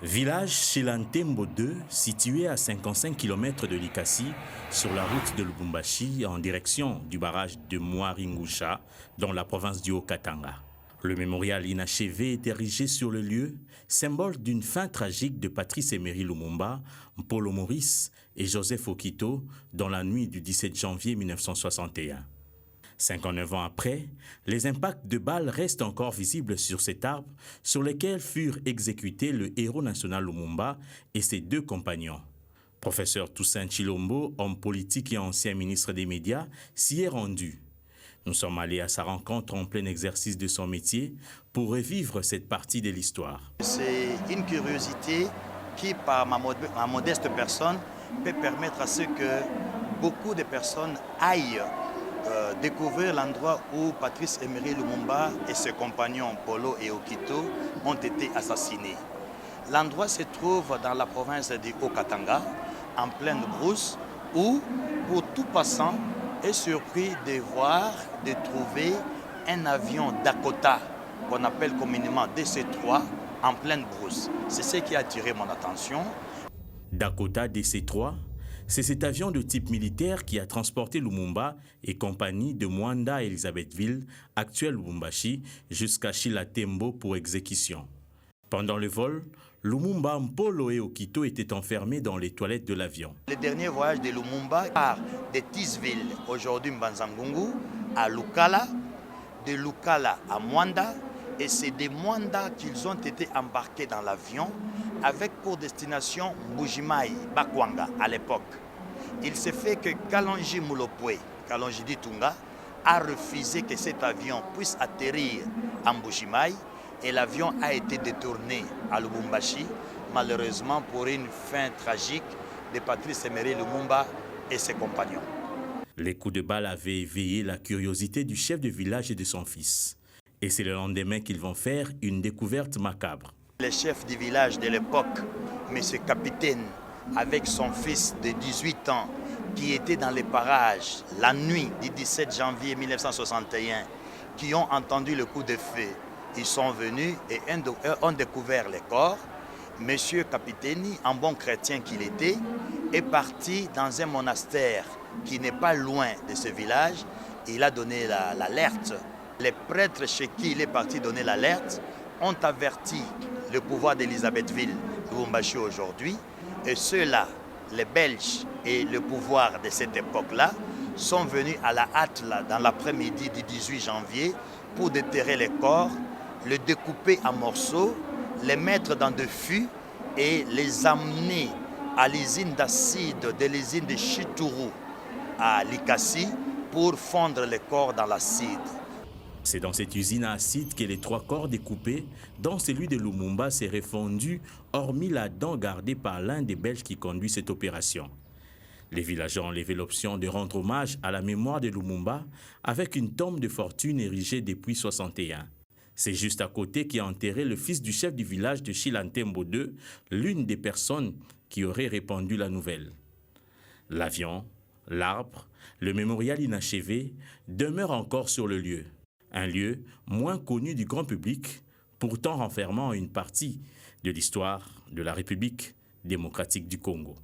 Village Chilantembo 2, situé à 55 km de Likasi, sur la route de Lubumbashi en direction du barrage de Mwaringusha, dans la province du Haut-Katanga. Le mémorial inachevé est érigé sur le lieu, symbole d'une fin tragique de Patrice Emery Lumumba, Mpolo Maurice et Joseph Okito dans la nuit du 17 janvier 1961. 59 ans après, les impacts de balles restent encore visibles sur cet arbre sur lequel furent exécutés le héros national Lumumba et ses deux compagnons. Professeur Toussaint Chilombo, homme politique et ancien ministre des Médias, s'y est rendu. Nous sommes allés à sa rencontre en plein exercice de son métier pour revivre cette partie de l'histoire. C'est une curiosité qui, par ma modeste personne, peut permettre à ce que beaucoup de personnes aillent découvrir l'endroit où Patrice Emery Lumumba et ses compagnons Polo et Okito ont été assassinés. L'endroit se trouve dans la province du Haut-Katanga, en pleine brousse, où, pour tout passant, est surpris de voir, de trouver un avion Dakota, qu'on appelle communément DC-3, en pleine brousse. C'est ce qui a attiré mon attention. Dakota DC-3, c'est cet avion de type militaire qui a transporté Lumumba et compagnie de Mwanda à Elisabethville, actuelle Lubumbashi, jusqu'à Chilantembo pour exécution. Pendant le vol, Lumumba, Mpolo et Okito étaient enfermés dans les toilettes de l'avion. Le dernier voyage de Lumumba part de Tisville, aujourd'hui Mbanzangungu, à Lukala, de Lukala à Mwanda, et c'est de Mwanda qu'ils ont été embarqués dans l'avion avec pour destination Mbujimai, Bakwanga à l'époque. Il s'est fait que Kalonji Mulopwe, Kalonji Ditunga, a refusé que cet avion puisse atterrir à Mbujimai et l'avion a été détourné à Lubumbashi, malheureusement pour une fin tragique de Patrice Emery Lumumba et ses compagnons. Les coups de balle avaient éveillé la curiosité du chef de village et de son fils. Et c'est le lendemain qu'ils vont faire une découverte macabre. Le chef du village de l'époque, M. Capitaine, avec son fils de 18 ans, qui était dans les parages la nuit du 17 janvier 1961, qui ont entendu le coup de feu, ils sont venus et ont découvert les corps. M. Capitaine, en bon chrétien qu'il était, est parti dans un monastère qui n'est pas loin de ce village. Il a donné l'alerte. Les prêtres chez qui il est parti donner l'alerte ont averti le pouvoir d'Elisabethville, Lubumbashi aujourd'hui, et ceux-là, les Belges et le pouvoir de cette époque-là, sont venus à la hâte là, dans l'après-midi du 18 janvier pour déterrer les corps, les découper en morceaux, les mettre dans des fûts et les amener à l'usine d'acide de l'usine de Chituru à Likasi pour fondre les corps dans l'acide. C'est dans cette usine à acide que les 3 corps découpés, dont celui de Lumumba, s'est fondu, hormis la dent gardée par l'un des Belges qui conduit cette opération. Les villageois ont levé l'option de rendre hommage à la mémoire de Lumumba avec une tombe de fortune érigée depuis 1961. C'est juste à côté qu'est enterré le fils du chef du village de Chilantembo 2, l'une des personnes qui aurait répandu la nouvelle. L'avion, l'arbre, le mémorial inachevé demeurent encore sur le lieu. Un lieu moins connu du grand public, pourtant renfermant une partie de l'histoire de la République démocratique du Congo.